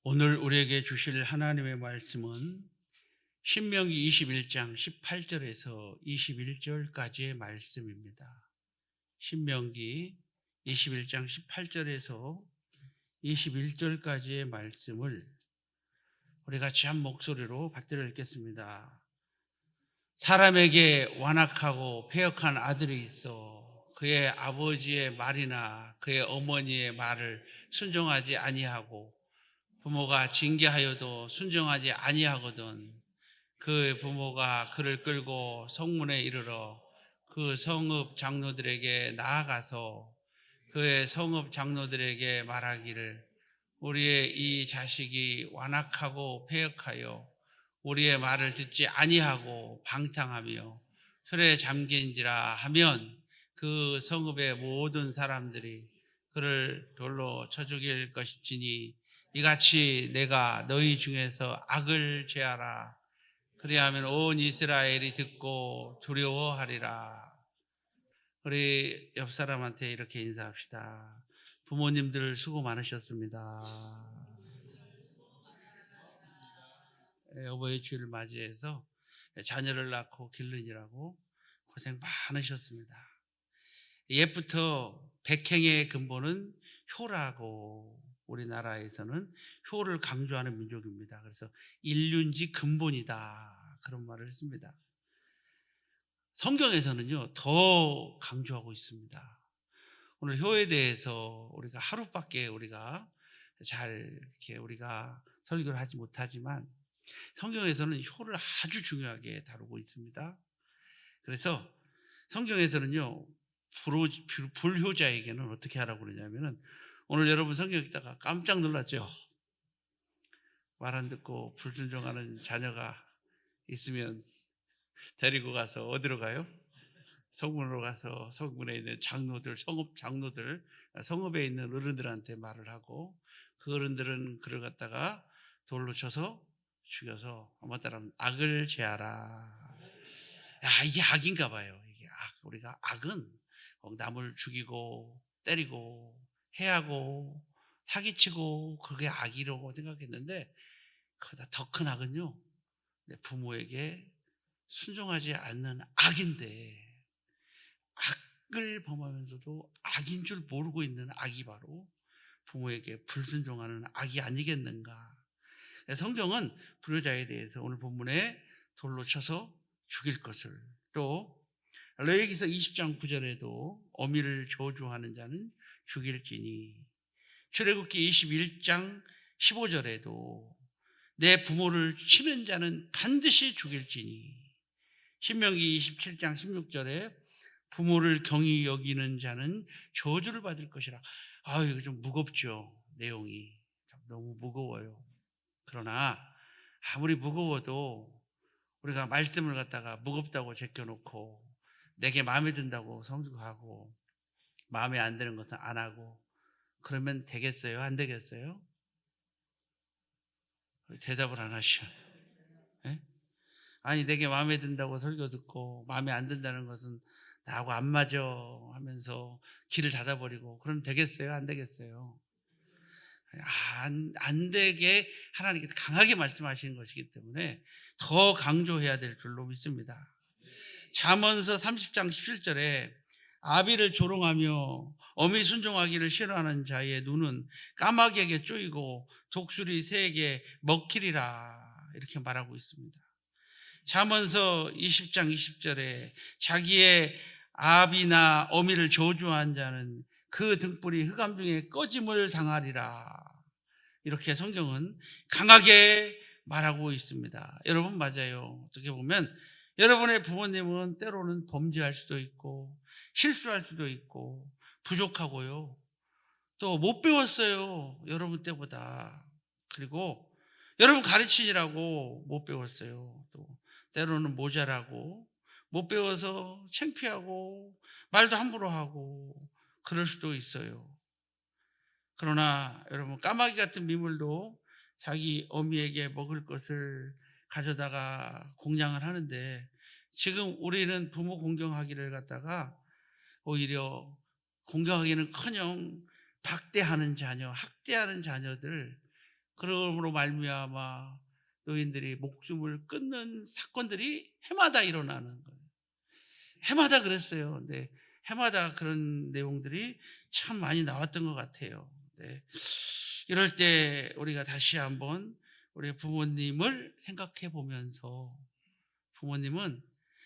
오늘 우리에게 주실 하나님의 말씀은 신명기 21장 18절에서 21절까지의 말씀입니다. 신명기 21장 18절에서 21절까지의 말씀을 우리 같이 한 목소리로 받들어 읽겠습니다. 사람에게 완악하고 패역한 아들이 있어 그의 아버지의 말이나 그의 어머니의 말을 순종하지 아니하고 부모가 징계하여도 순종하지 아니하거든 그 부모가 그를 끌고 성문에 이르러 그 성읍 장로들에게 나아가서 그의 성읍 장로들에게 말하기를 우리의 이 자식이 완악하고 패역하여 우리의 말을 듣지 아니하고 방탕하며 술에 잠긴지라 하면 그 성읍의 모든 사람들이 그를 돌로 쳐 죽일 것이니 이같이 내가 너희 중에서 악을 제하라. 그리하면 온 이스라엘이 듣고 두려워하리라. 우리 옆 사람한테 이렇게 인사합시다. 부모님들 수고 많으셨습니다. 어버이 주일을 맞이해서 자녀를 낳고 기르느라고 고생 많으셨습니다. 옛부터 백행의 근본은 효라고 우리나라에서는 효를 강조하는 민족입니다. 그래서 인륜지 근본이다 그런 말을 했습니다. 성경에서는요 더 강조하고 있습니다. 오늘 효에 대해서 우리가 하루밖에 우리가 잘 이렇게 우리가 설교를 하지 못하지만 성경에서는 효를 아주 중요하게 다루고 있습니다. 그래서 성경에서는요 불효자에게는 어떻게 하라고 그러냐면은 오늘 여러분 성경 읽다가 깜짝 놀랐죠. 말 안 듣고 불순종하는 자녀가 있으면 데리고 가서 어디로 가요? 성문으로 가서 성문에 있는 장로들, 성읍 장로들, 성읍에 있는 어른들한테 말을 하고 그 어른들은 그를 갖다가 돌로 쳐서 죽여서 한번 따라하면 악을 제하라. 야, 이게 악인가 봐요. 이게 악. 우리가 악은 남을 죽이고 때리고 해하고 사기치고 그게 악이라고 생각했는데 그보다 더 큰 악은요 내 부모에게 순종하지 않는 악인데 악을 범하면서도 악인 줄 모르고 있는 악이 바로 부모에게 불순종하는 악이 아니겠는가. 성경은 불효자에 대해서 오늘 본문에 돌로 쳐서 죽일 것을, 또 레위기서 20장 9절에도 어미를 저주하는 자는 죽일지니, 출애굽기 21장 15절에도 내 부모를 치는 자는 반드시 죽일지니, 신명기 27장 16절에 부모를 경히 여기는 자는 저주를 받을 것이라. 이거 좀 무겁죠. 내용이 너무 무거워요. 그러나 아무리 무거워도 우리가 말씀을 갖다가 무겁다고 제껴놓고 내게 마음에 든다고 성숙하고 마음에 안 드는 것은 안 하고 그러면 되겠어요? 안 되겠어요? 대답을 안 하셔. 네? 아니 내게 마음에 든다고 설교 듣고 마음에 안 든다는 것은 나하고 안 맞아 하면서 길을 닫아버리고 그럼 되겠어요? 안 되겠어요? 안 되게 하나님께서 강하게 말씀하시는 것이기 때문에 더 강조해야 될 줄로 믿습니다. 잠언서 30장 17절에 아비를 조롱하며 어미 순종하기를 싫어하는 자의 눈은 까마귀에게 쪼이고 독수리 새에게 먹히리라 이렇게 말하고 있습니다. 잠언서 20장 20절에 자기의 아비나 어미를 저주한 자는 그 등불이 흑암 중에 꺼짐을 당하리라 이렇게 성경은 강하게 말하고 있습니다. 여러분 맞아요. 어떻게 보면 여러분의 부모님은 때로는 범죄할 수도 있고 실수할 수도 있고 부족하고요. 또 못 배웠어요. 여러분 때보다. 그리고 여러분 가르치느라고 못 배웠어요. 또 때로는 모자라고 못 배워서 창피하고 말도 함부로 하고 그럴 수도 있어요. 그러나 여러분 까마귀 같은 미물도 자기 어미에게 먹을 것을 가져다가 공양을 하는데 지금 우리는 부모 공경하기를 갖다가 오히려 공경하기는커녕 박대하는 자녀, 학대하는 자녀들 그러므로 말미암아 노인들이 목숨을 끊는 사건들이 해마다 일어나는 거예요. 해마다 그랬어요. 근데 해마다 그런 내용들이 참 많이 나왔던 것 같아요. 네. 이럴 때 우리가 다시 한번 우리 부모님을 생각해 보면서, 부모님은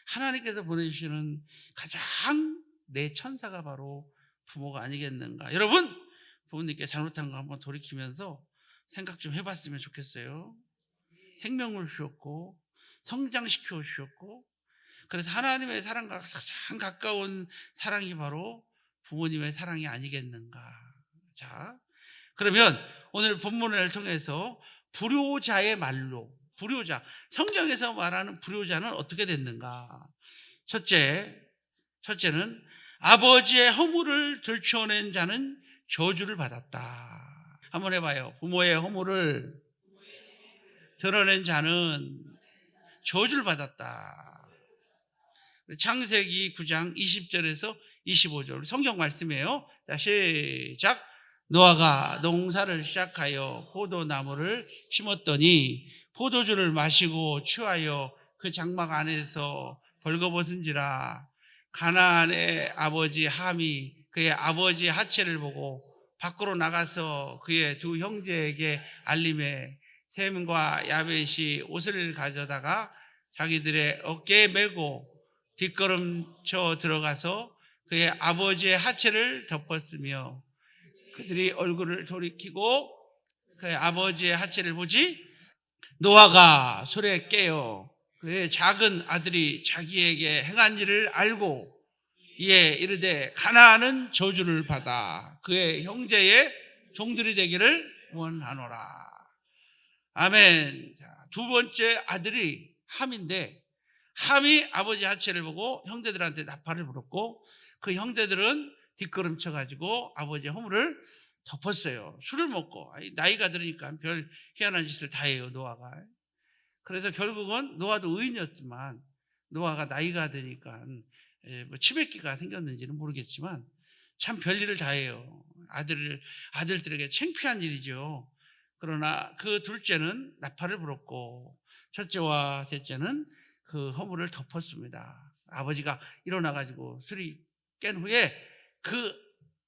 하나님께서 보내주시는 가장 내 천사가 바로 부모가 아니겠는가. 여러분, 부모님께 잘못한 거 한번 돌이키면서 생각 좀 해봤으면 좋겠어요. 생명을 주셨고 성장시켜 주셨고, 그래서 하나님의 사랑과 가장 가까운 사랑이 바로 부모님의 사랑이 아니겠는가. 자, 그러면 오늘 본문을 통해서 불효자의 말로, 불효자, 성경에서 말하는 불효자는 어떻게 됐는가. 첫째는 아버지의 허물을 들춰낸 자는 저주를 받았다. 한번 해봐요. 부모의 허물을 드러낸 자는 저주를 받았다. 창세기 9장 20절에서 25절 성경 말씀이에요. 자, 시작. 노아가 농사를 시작하여 포도나무를 심었더니 포도주를 마시고 취하여 그 장막 안에서 벌거벗은지라. 가나안의 아버지 함이 그의 아버지 하체를 보고 밖으로 나가서 그의 두 형제에게 알림해 셈과 야벳이 옷을 가져다가 자기들의 어깨에 메고 뒷걸음쳐 들어가서 그의 아버지의 하체를 덮었으며, 그들이 얼굴을 돌이키고 그의 아버지의 하체를 보지, 노아가 술에 깨어 그의 작은 아들이 자기에게 행한 일을 알고 이에 이르되 가나안은 저주를 받아 그의 형제의 종들이 되기를 원하노라. 아멘. 두 번째 아들이 함인데, 함이 아버지 하체를 보고 형제들한테 나팔을 불었고 그 형제들은 뒷걸음쳐 가지고 아버지의 허물을 덮었어요. 술을 먹고. 나이가 들으니까 별 희한한 짓을 다 해요, 노아가. 그래서 결국은 노아도 의인이었지만 노아가 나이가 드니까 뭐 치매기가 생겼는지는 모르겠지만 참 별일을 다 해요. 아들들에게 창피한 일이죠. 그러나 그 둘째는 나팔을 불었고 첫째와 셋째는 그 허물을 덮었습니다. 아버지가 일어나가지고 술이 깬 후에 그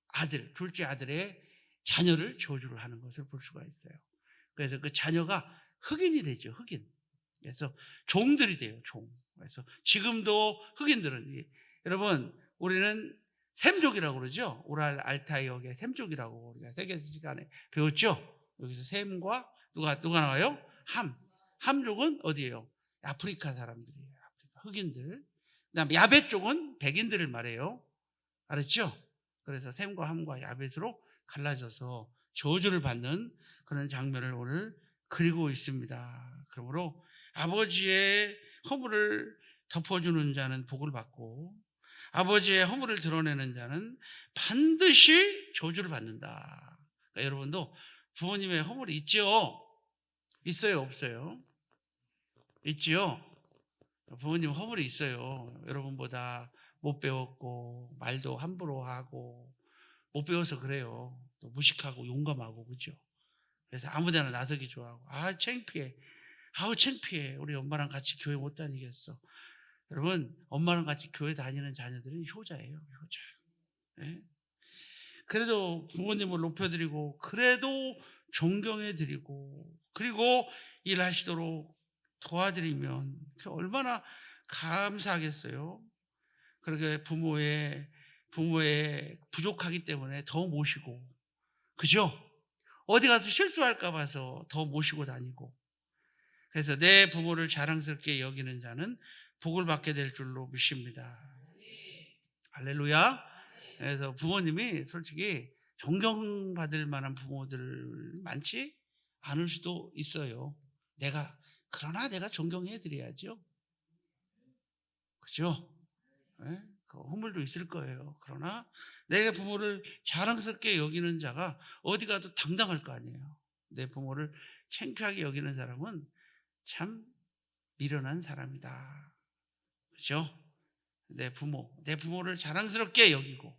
아들, 둘째 아들의 자녀를 저주를 하는 것을 볼 수가 있어요. 그래서 그 자녀가 흑인이 되죠, 흑인. 그래서 종들이 돼요, 종. 그래서 지금도 흑인들은, 여러분, 우리는 셈족이라고 그러죠. 우랄 알타이역의 셈족이라고 우리가 세계 시간에 배웠죠. 여기서 셈과 누가 나와요? 함족은 어디예요? 아프리카 사람들이에요. 아프리카 흑인들. 그다음에 야벳 쪽은 백인들을 말해요. 알았죠? 그래서 셈과 함과 야벳으로 갈라져서 저주를 받는 그런 장면을 오늘 그리고 있습니다. 그러므로 아버지의 허물을 덮어주는 자는 복을 받고 아버지의 허물을 드러내는 자는 반드시 저주를 받는다. 그러니까 여러분도 부모님의 허물이 있죠? 있어요, 없어요? 있지요? 부모님 허물이 있어요. 여러분보다 못 배웠고 말도 함부로 하고 못 배워서 그래요. 또 무식하고 용감하고, 그죠? 그래서 아무데나 나서기 좋아하고, 창피해. 창피해. 우리 엄마랑 같이 교회 못 다니겠어. 여러분, 엄마랑 같이 교회 다니는 자녀들은 효자예요, 효자. 네? 그래도 부모님을 높여드리고, 그래도 존경해드리고, 그리고 일하시도록 도와드리면 얼마나 감사하겠어요. 그렇게 부모의 부족하기 때문에 더 모시고, 그죠? 어디 가서 실수할까 봐서 더 모시고 다니고. 그래서 내 부모를 자랑스럽게 여기는 자는 복을 받게 될 줄로 믿습니다. 할렐루야. 그래서 부모님이 솔직히 존경받을 만한 부모들 많지 않을 수도 있어요. 그러나 내가 존경해 드려야죠. 그죠? 네? 그 허물도 있을 거예요. 그러나 내 부모를 자랑스럽게 여기는 자가 어디 가도 당당할 거 아니에요. 내 부모를 창피하게 여기는 사람은 참 미련한 사람이다. 그렇죠? 내 부모를 자랑스럽게 여기고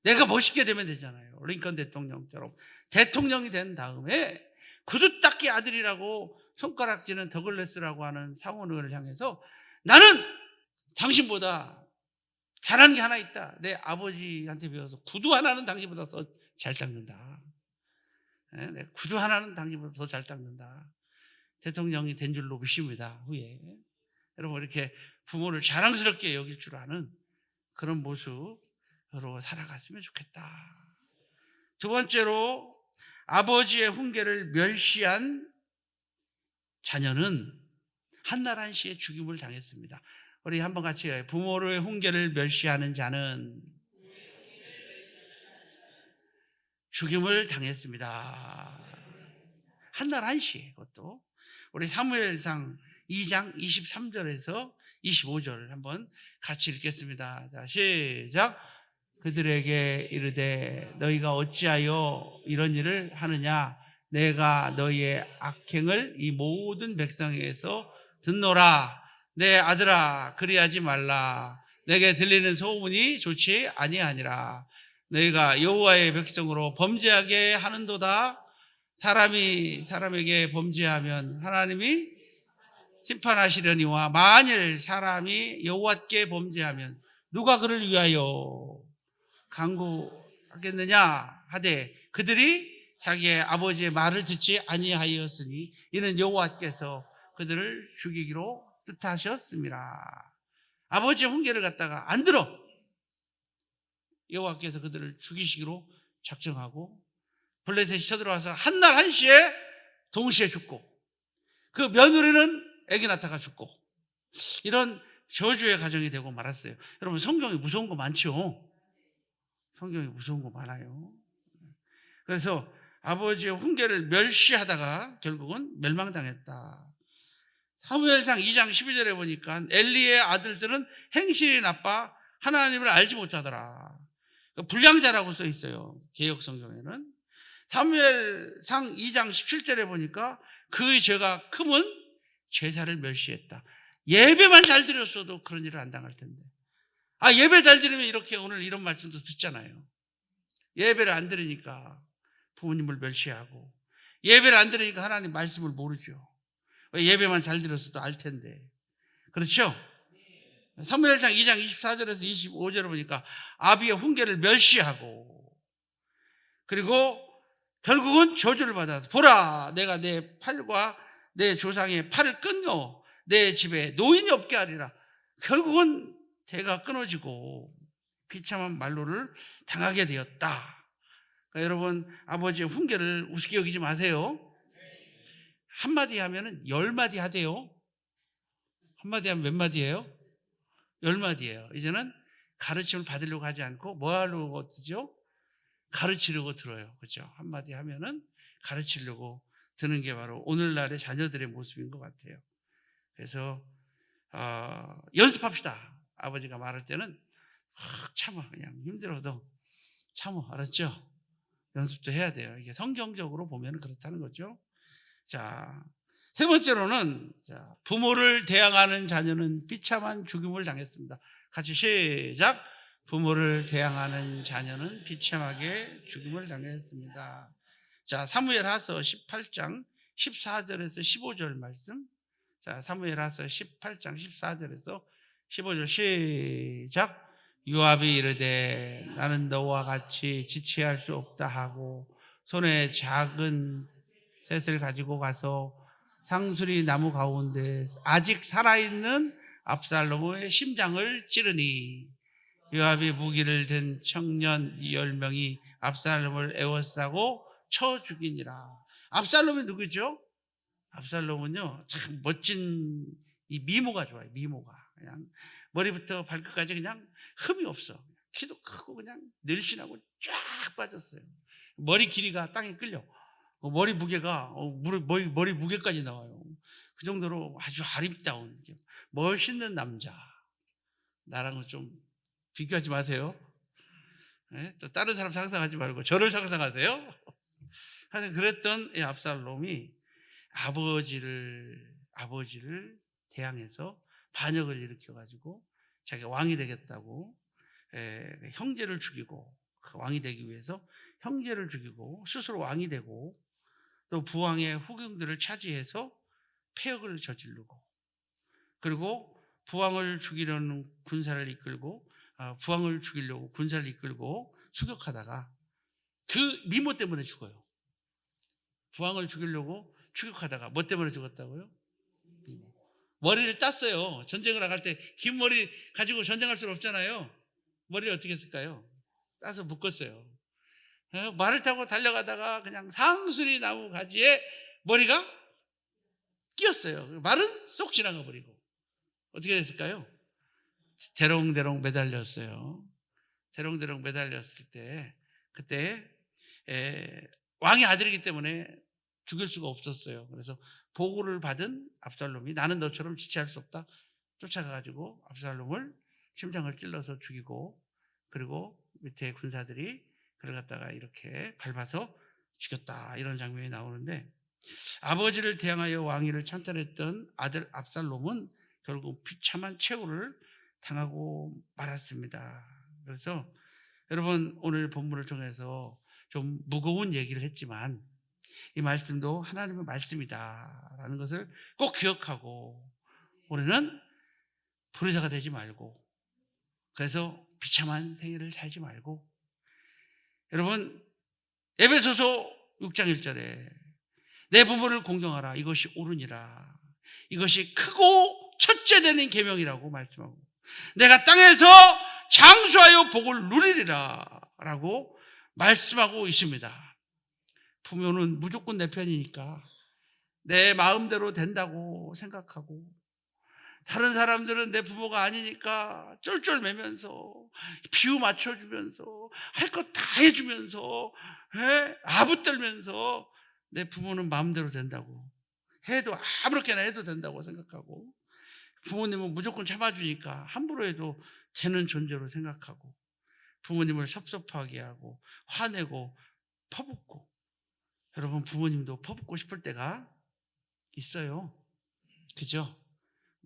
내가 멋있게 되면 되잖아요. 링컨 대통령처럼 대통령이 된 다음에 구두닦이 아들이라고 손가락질은 더글래스라고 하는 상원을 향해서 나는 당신보다 잘하는 게 하나 있다. 내 아버지한테 배워서 구두 하나는 당신보다 더 잘 닦는다. 내 구두 하나는 당신보다 더 잘 닦는다. 대통령이 된 줄로 믿습니다. 후에 여러분 이렇게 부모를 자랑스럽게 여길 줄 아는 그런 모습으로 살아갔으면 좋겠다. 두 번째로 아버지의 훈계를 멸시한 자녀는 한날 한시에 죽임을 당했습니다. 우리 한번 같이 해요. 부모의 훈계를 멸시하는 자는 죽임을 당했습니다. 한날 한시에. 그것도 우리 사무엘상 2장 23절에서 25절을 한번 같이 읽겠습니다. 자, 시작. 그들에게 이르되 너희가 어찌하여 이런 일을 하느냐? 내가 너희의 악행을 이 모든 백성에게서 듣노라. 내 아들아, 그리하지 말라. 내게 들리는 소문이 좋지 아니하니라. 너희가 여호와의 백성으로 범죄하게 하는도다. 사람이 사람에게 범죄하면 하나님이 심판하시려니와 만일 사람이 여호와께 범죄하면 누가 그를 위하여 간구하겠느냐 하되 그들이 자기의 아버지의 말을 듣지 아니하였으니 이는 여호와께서 그들을 죽이기로 뜻하셨습니다. 아버지의 훈계를 갖다가 안 들어 여호와께서 그들을 죽이시기로 작정하고 블레셋이 쳐들어와서 한날 한시에 동시에 죽고 그 며느리는 에기나타가 죽고 이런 저주의 가정이 되고 말았어요. 여러분 성경에 무서운 거 많죠? 성경에 무서운 거 많아요. 그래서 아버지의 훈계를 멸시하다가 결국은 멸망당했다. 사무엘상 2장 12절에 보니까 엘리의 아들들은 행실이 나빠 하나님을 알지 못하더라. 불량자라고 써 있어요. 개역 성경에는. 사무엘상 2장 17절에 보니까 그 죄가 크면 제사를 멸시했다. 예배만 잘 드렸어도 그런 일을 안 당할 텐데. 예배 잘 드리면 이렇게 오늘 이런 말씀도 듣잖아요. 예배를 안 드리니까 부모님을 멸시하고 예배를 안 드리니까 하나님 말씀을 모르죠. 예배만 잘 드렸어도 알 텐데. 그렇죠? 사무엘상 2장 24절에서 25절을 보니까 아비의 훈계를 멸시하고 그리고 결국은 저주를 받아서 보라 내가 내 팔과 내 조상의 팔을 끊어 내 집에 노인이 없게 하리라. 결국은 대가 끊어지고 비참한 말로를 당하게 되었다. 그러니까 여러분 아버지의 훈계를 우습게 여기지 마세요. 한마디 하면은 10마디 하대요. 한마디 하면 몇 마디예요? 10마디예요. 이제는 가르침을 받으려고 하지 않고 뭐 하려고 듣죠? 가르치려고 들어요. 그렇죠? 한마디 하면은 가르치려고 드는 게 바로 오늘날의 자녀들의 모습인 것 같아요. 그래서 연습합시다. 아버지가 말할 때는 참아. 그냥 힘들어도 참아. 알았죠? 연습도 해야 돼요. 이게 성경적으로 보면 그렇다는 거죠. 자, 세 번째로는 부모를 대항하는 자녀는 비참한 죽임을 당했습니다. 같이 시작. 부모를 대항하는 자녀는 비참하게 죽임을 당했습니다. 자, 사무엘하서 18장 14절에서 15절 말씀. 자, 사무엘하서 18장 14절에서 15절 시작. 요압이 이르되 나는 너와 같이 지체할 수 없다 하고 손에 작은 셋을 가지고 가서 상수리 나무 가운데 아직 살아있는 압살롬의 심장을 찌르니 요압이 무기를 든 청년 10명이 압살롬을 에워싸고 쳐 죽이니라. 압살롬이 누구죠? 압살롬은요 참 멋진 이 미모가 좋아요. 미모가 그냥 머리부터 발끝까지 그냥 흠이 없어. 키도 크고 그냥 늘씬하고 쫙 빠졌어요. 머리 길이가 땅에 끌려. 머리 무게가 머리 무게까지 나와요. 그 정도로 아주 아름다운 멋있는 남자. 나랑은 좀 비교하지 마세요. 네? 또 다른 사람 상상하지 말고 저를 상상하세요. 하여튼 그랬던 이 압살롬이 아버지를 대항해서 반역을 일으켜가지고 자기가 왕이 되겠다고 형제를 죽이고 그 왕이 되기 위해서 형제를 죽이고 스스로 왕이 되고 또 부왕의 후궁들을 차지해서 폐역을 저지르고, 그리고 부왕을 죽이려는 군사를 이끌고, 부왕을 죽이려고 군사를 이끌고 추격하다가 그 미모 때문에 죽어요. 부왕을 죽이려고 추격하다가 뭐 때문에 죽었다고요? 미모. 머리를 땄어요. 전쟁을 나갈 때 긴 머리 가지고 전쟁할 수는 없잖아요. 머리를 어떻게 했을까요? 따서 묶었어요. 말을 타고 달려가다가 그냥 상수리 나무 가지에 머리가 끼었어요. 말은 쏙 지나가 버리고 어떻게 됐을까요? 대롱대롱 매달렸어요. 대롱대롱 매달렸을 때 그때 왕의 아들이기 때문에 죽일 수가 없었어요. 그래서 보고를 받은 압살롬이 나는 너처럼 지체할 수 없다 쫓아가가지고 압살롬을 심장을 찔러서 죽이고, 그리고 밑에 군사들이 그를 갖다가 이렇게 밟아서 죽였다, 이런 장면이 나오는데, 아버지를 대항하여 왕위를 찬탈했던 아들 압살롬은 결국 비참한 최후를 당하고 말았습니다. 그래서 여러분, 오늘 본문을 통해서 좀 무거운 얘기를 했지만 이 말씀도 하나님의 말씀이다라는 것을 꼭 기억하고, 우리는 불의자가 되지 말고, 그래서 비참한 생애를 살지 말고, 여러분, 에베소서 6장 1절에 내 부모를 공경하라, 이것이 옳으니라, 이것이 크고 첫째 되는 계명이라고 말씀하고, 내가 땅에서 장수하여 복을 누리리라 라고 말씀하고 있습니다. 부모는 무조건 내 편이니까 내 마음대로 된다고 생각하고, 다른 사람들은 내 부모가 아니니까 쫄쫄매면서 비유 맞춰주면서 할 것 다 해주면서 아부 떨면서 내 부모는 마음대로 된다고 해도, 아무렇게나 해도 된다고 생각하고, 부모님은 무조건 참아주니까 함부로 해도 되는 존재로 생각하고, 부모님을 섭섭하게 하고 화내고 퍼붓고, 여러분, 부모님도 퍼붓고 싶을 때가 있어요. 그죠?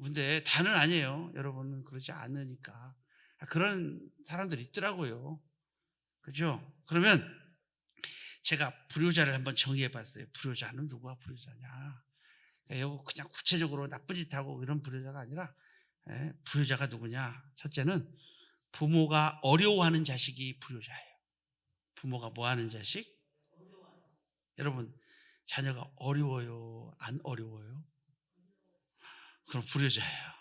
근데 다는 아니에요. 여러분은 그러지 않으니까. 그런 사람들이 있더라고요. 그죠? 그러면 제가 불효자를 한번 정의해 봤어요. 불효자는 누가 불효자냐? 이거 그냥 구체적으로 나쁜 짓 하고 이런 불효자가 아니라, 불효자가 누구냐? 첫째는 부모가 어려워하는 자식이 불효자예요. 부모가 뭐 하는 자식? 여러분, 자녀가 어려워요? 안 어려워요? 그럼 불효자예요.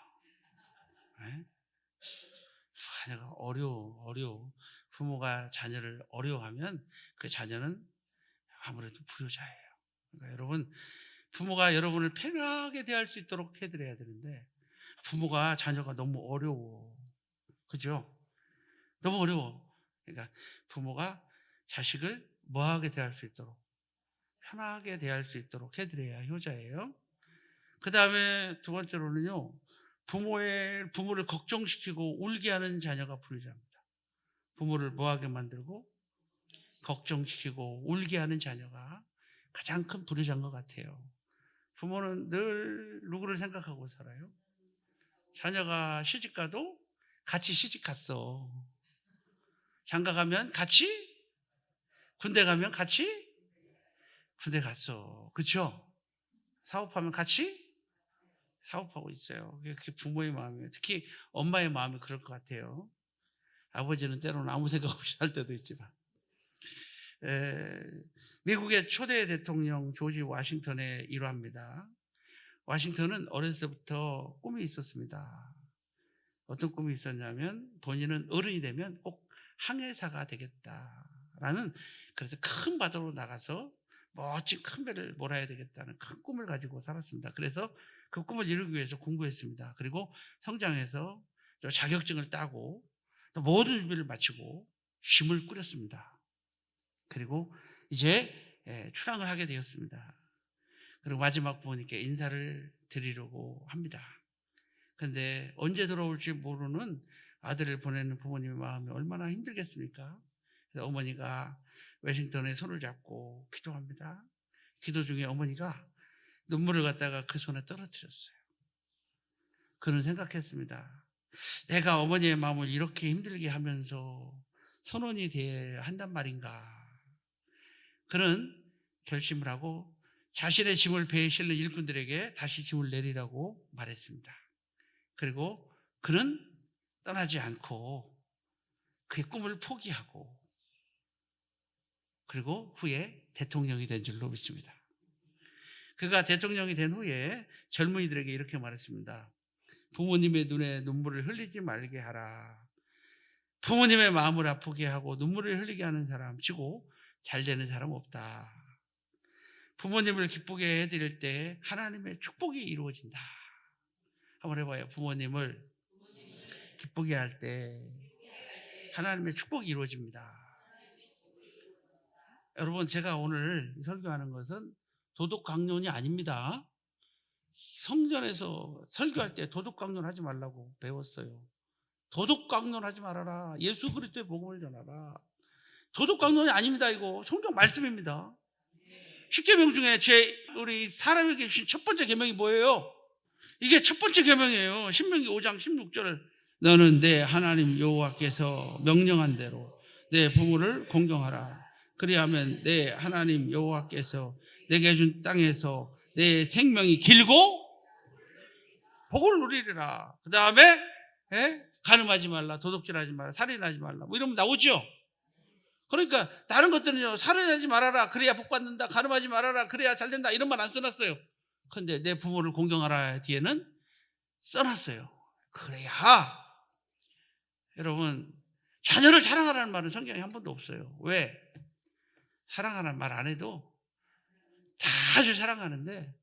자녀가 어려워. 부모가 자녀를 어려워하면 그 자녀는 아무래도 불효자예요. 그러니까 여러분, 부모가 여러분을 편하게 대할 수 있도록 해드려야 되는데, 부모가 자녀가 너무 어려워. 그죠? 너무 어려워. 그러니까 부모가 자식을 뭐하게 대할 수 있도록, 편하게 대할 수 있도록 해드려야 효자예요. 그 다음에 두 번째로는요, 부모를 걱정시키고 울게 하는 자녀가 불효자입니다. 부모를 뭐하게 만들고 걱정시키고 울게 하는 자녀가 가장 큰 불효자인 것 같아요. 부모는 늘 누구를 생각하고 살아요? 자녀가 시집가도 같이 시집갔어. 장가 가면 같이, 군대 가면 같이 군대 갔어. 그렇죠? 사업하면 같이 사업하고 있어요. 그게 부모의 마음이에요. 특히 엄마의 마음이 그럴 것 같아요. 아버지는 때로는 아무 생각 없이 할 때도 있지만. 미국의 초대 대통령 조지 워싱턴의 일화입니다. 워싱턴은 어렸을 때부터 꿈이 있었습니다. 어떤 꿈이 있었냐면, 본인은 어른이 되면 꼭 항해사가 되겠다라는, 그래서 큰 바다로 나가서 멋진 큰 배를 몰아야 되겠다는 큰 꿈을 가지고 살았습니다. 그래서 그 꿈을 이루기 위해서 공부했습니다. 그리고 성장해서 자격증을 따고 또 모든 준비를 마치고 쉼을 꾸렸습니다. 그리고 이제 출항을 하게 되었습니다. 그리고 마지막 부모님께 인사를 드리려고 합니다. 그런데 언제 돌아올지 모르는 아들을 보내는 부모님의 마음이 얼마나 힘들겠습니까? 그래서 어머니가 워싱턴의 손을 잡고 기도합니다. 기도 중에 어머니가 눈물을 갖다가 그 손에 떨어뜨렸어요. 그는 생각했습니다. 내가 어머니의 마음을 이렇게 힘들게 하면서 선원이 되어야 한단 말인가. 그는 결심을 하고 자신의 짐을 배에 실는 일꾼들에게 다시 짐을 내리라고 말했습니다. 그리고 그는 떠나지 않고 그의 꿈을 포기하고 그리고 후에 대통령이 된 줄로 믿습니다. 그가 대통령이 된 후에 젊은이들에게 이렇게 말했습니다. 부모님의 눈에 눈물을 흘리지 말게 하라. 부모님의 마음을 아프게 하고 눈물을 흘리게 하는 사람 치고 잘 되는 사람 없다. 부모님을 기쁘게 해드릴 때 하나님의 축복이 이루어진다. 한번 해봐요. 부모님을 기쁘게 할 때 하나님의 축복이 이루어집니다. 여러분, 제가 오늘 설교하는 것은 도덕 강론이 아닙니다. 성전에서 설교할 때 도덕 강론하지 말라고 배웠어요. 도덕 강론하지 말아라. 예수 그리스도의 복음을 전하라. 도덕 강론이 아닙니다. 이거 성경 말씀입니다. 10계명 중에 우리 사람에게 주신 첫 번째 계명이 뭐예요? 이게 첫 번째 계명이에요. 신명기 5장 16절. 너는 내 하나님 여호와께서 명령한 대로 내 부모를 공경하라. 그리하면 내 하나님 여호와께서 내게 준 땅에서 내 생명이 길고 복을 누리리라. 그 다음에 간음하지 말라, 도둑질하지 말라, 살인하지 말라, 뭐 이러면 나오죠. 그러니까 다른 것들은요, 살인하지 말아라 그래야 복 받는다, 간음하지 말아라 그래야 잘 된다 이런 말 안 써놨어요. 그런데 내 부모를 공경하라 뒤에는 써놨어요. 그래야 여러분, 자녀를 사랑하라는 말은 성경에 한 번도 없어요. 왜? 사랑하라는 말 안 해도 다 아주 사랑하는데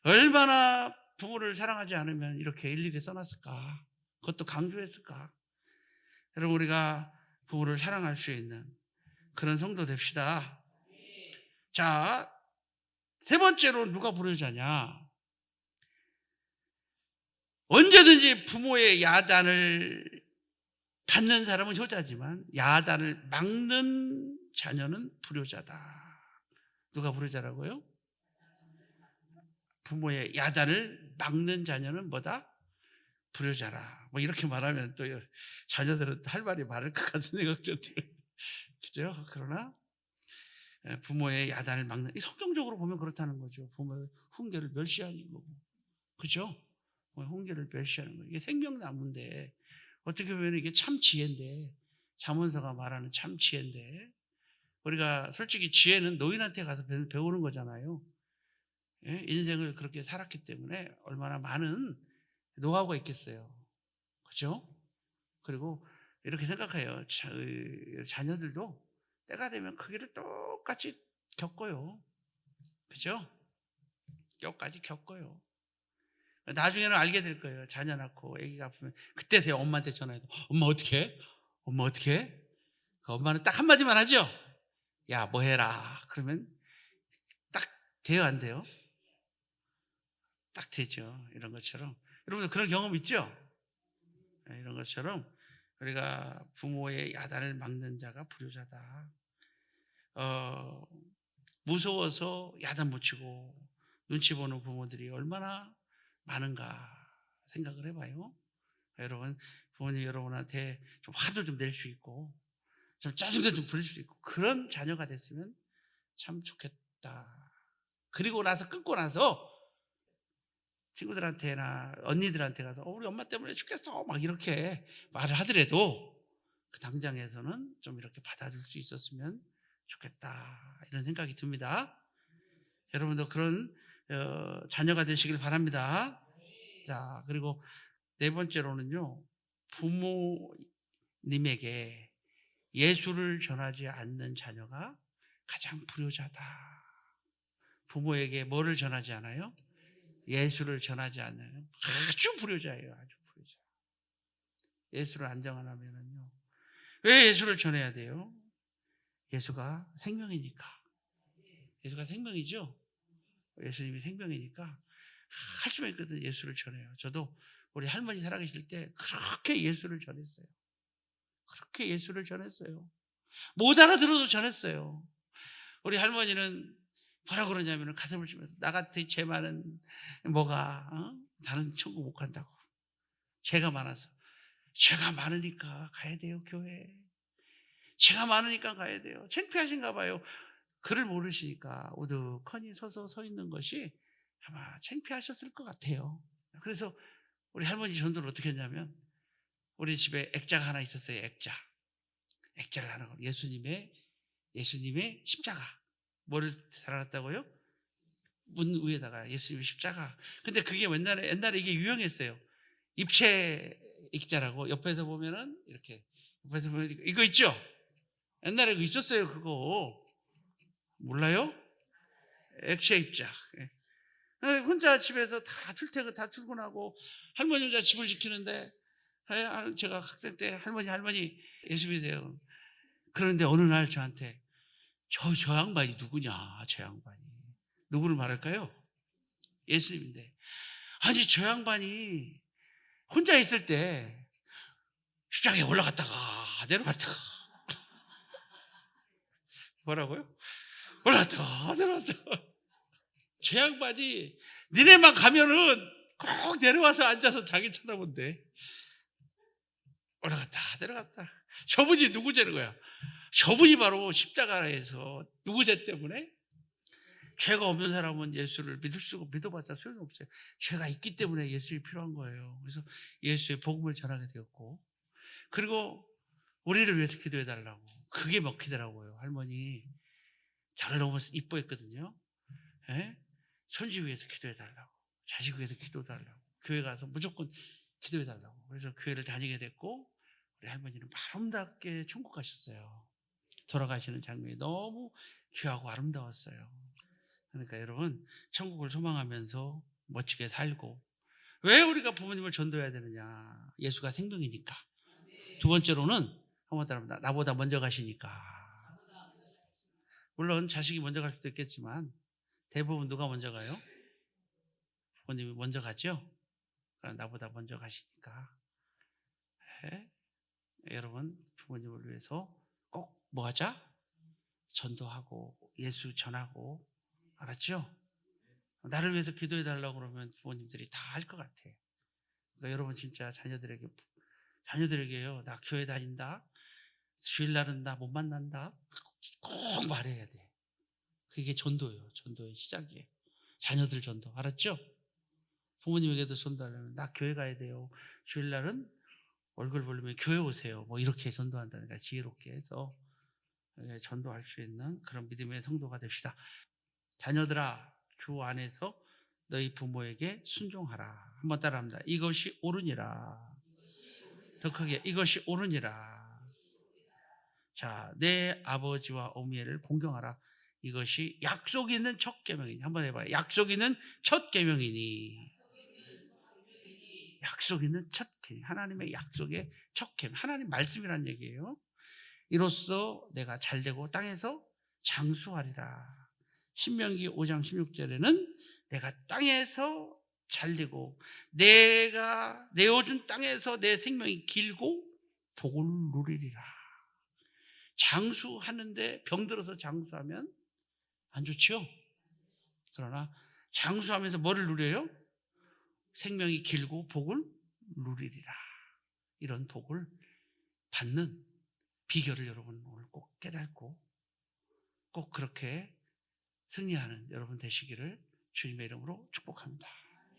얼마나 부모를 사랑하지 않으면 이렇게 일일이 써놨을까? 그것도 강조했을까? 여러분, 우리가 부모를 사랑할 수 있는 그런 성도 됩시다. 자, 세 번째로 누가 불효자냐? 언제든지 부모의 야단을 받는 사람은 효자지만 야단을 막는 자녀는 불효자다. 누가 불효자라고요? 부모의 야단을 막는 자녀는 뭐다? 불효자라. 뭐 이렇게 말하면 또 자녀들은 할 말이 많을 것 같은 생각도 들어요. 그죠? 그러나 부모의 야단을 막는, 성경적으로 보면 그렇다는 거죠. 부모의 훈계를 멸시하는 거고. 그죠? 훈계를 멸시하는 거예요. 이게 생명나무인데 어떻게 보면 이게 참 지혜인데, 잠언서가 말하는 참 지혜인데, 우리가 솔직히 지혜는 노인한테 가서 배우는 거잖아요. 예? 인생을 그렇게 살았기 때문에 얼마나 많은 노하우가 있겠어요. 그죠? 그리고 이렇게 생각해요. 자녀들도 때가 되면 그 길을 똑같이 겪어요. 그죠? 똑같이 겪어요. 나중에는 알게 될 거예요. 자녀 낳고 아기가 아프면 그때서야 엄마한테 전화해서 엄마 어떻게 해? 엄마 어떻게 해? 그 엄마는 딱 한마디만 하죠. 야, 뭐 해라. 그러면 딱 돼요, 안 돼요? 딱 되죠. 이런 것처럼. 여러분 그런 경험 있죠? 이런 것처럼 우리가 부모의 야단을 막는 자가 불효자다. 무서워서 야단 못 치고 눈치 보는 부모들이 얼마나 많은가 생각을 해봐요. 여러분, 부모님 여러분한테 좀 화도 좀 낼 수 있고 좀 짜증도 좀 부릴 수 있고 그런 자녀가 됐으면 참 좋겠다. 그리고 나서 끊고 나서 친구들한테나 언니들한테 가서 우리 엄마 때문에 죽겠어 막 이렇게 말을 하더라도 그 당장에서는 좀 이렇게 받아줄 수 있었으면 좋겠다 이런 생각이 듭니다. 여러분도 그런 자녀가 되시길 바랍니다. 자, 그리고 네 번째로는요, 부모님에게 예수를 전하지 않는 자녀가 가장 불효자다. 부모에게 뭐를 전하지 않아요? 예수를 전하지 않는 아주 불효자예요. 아주 불효자. 예수를 안 전하면은요. 왜 예수를 전해야 돼요? 예수가 생명이니까. 예수가 생명이죠. 예수님이 생명이니까 할 수만 있거든. 예수를 전해요. 저도 우리 할머니 살아계실 때 그렇게 예수를 전했어요. 그렇게 예수를 전했어요. 못 알아들어도 전했어요. 우리 할머니는 뭐라 그러냐면 가슴을 치면서 나 같은 죄 많은 뭐가 나는 천국 못 간다고. 죄가 많아서. 죄가 많으니까 가야 돼요, 교회. 죄가 많으니까 가야 돼요. 창피하신가 봐요. 글을 모르시니까 우두커니 서 있는 것이 아마 창피하셨을 것 같아요. 그래서 우리 할머니 전도를 어떻게 했냐면 우리 집에 액자가 하나 있었어요. 액자를 하나 걸고 예수님의 십자가. 뭐를 달아놨다고요? 문 위에다가 예수님의 십자가. 근데 그게 옛날에 이게 유행했어요. 입체 액자라고 옆에서 보면은 이렇게 옆에서 보면 이거 있죠? 옛날에 그거 있었어요. 그거 몰라요? 액체 입자. 혼자 집에서 다 출근하고 할머니 혼자 집을 지키는데 제가 학생 때 할머니 예수 믿으세요. 그런데 어느 날 저한테 저 양반이 누구냐? 저 양반이 누구를 말할까요? 예수님인데 아니 저 양반이 혼자 있을 때 십자가에 올라갔다가 내려갔다가 뭐라고요? 올라갔다가 내려갔다가 저 양반이 니네만 가면은 꼭 내려와서 앉아서 자기 쳐다본대. 올라갔다 내려갔다. 저분이 누구냐는 거야. 저분이 바로 십자가에서 누구제 때문에 죄가 없는 사람은 예수를 믿어봤자 소용이 없어요. 죄가 있기 때문에 예수가 필요한 거예요. 그래서 예수의 복음을 전하게 되었고, 그리고 우리를 위해서 기도해 달라고. 그게 먹히더라고요. 할머니 저를 너무 이뻐했거든요. 예? 손주 위해서 기도해 달라고, 자식 위해서 기도해 달라고, 교회 가서 무조건 기도해 달라고. 그래서 교회를 다니게 됐고 우리 할머니는 아름답게 천국 가셨어요. 돌아가시는 장면이 너무 귀하고 아름다웠어요. 그러니까 여러분 천국을 소망하면서 멋지게 살고. 왜 우리가 부모님을 전도해야 되느냐? 예수가 생명이니까. 두 번째로는 한번 따라합니다. 나보다 먼저 가시니까. 물론 자식이 먼저 갈 수도 있겠지만 대부분 누가 먼저 가요? 부모님이 먼저 가죠. 나보다 먼저 가시니까. 네? 여러분 부모님을 위해서 꼭 뭐 하자? 전도하고 예수 전하고. 알았죠? 나를 위해서 기도해 달라고 그러면 부모님들이 다 할 것 같아. 그러니까 여러분 진짜 자녀들에게요, 나 교회 다닌다, 주일날은 나 못 만난다, 꼭 말해야 돼. 그게 전도예요. 전도의 시작이에요. 자녀들 전도. 알았죠? 부모님에게도 전도하려면 나 교회 가야 돼요, 주일날은 얼굴 보려면 교회 오세요, 뭐 이렇게 전도한다니까. 지혜롭게 해서 전도할 수 있는 그런 믿음의 성도가 됩시다. 자녀들아, 주 안에서 너희 부모에게 순종하라. 한번 따라합니다. 이것이 옳으니라. 더 크게, 이것이 옳으니라. 자, 내 아버지와 어머니를 공경하라. 이것이 약속 있는 첫 계명이니. 한번 해봐요. 약속 있는 첫 계명이니. 약속 있는 첫 계명. 하나님의 약속의 첫 계명. 하나님 말씀이란 얘기예요. 이로써 내가 잘되고 땅에서 장수하리라. 신명기 5장 16절에는 내가 땅에서 잘되고 내가 내어준 땅에서 내 생명이 길고 복을 누리리라. 장수하는데 병들어서 장수하면 안 좋죠? 그러나 장수하면서 뭐를 누려요? 생명이 길고 복을 누리리라. 이런 복을 받는 비결을 여러분 오늘 꼭 깨닫고 꼭 그렇게 승리하는 여러분 되시기를 주님의 이름으로 축복합니다.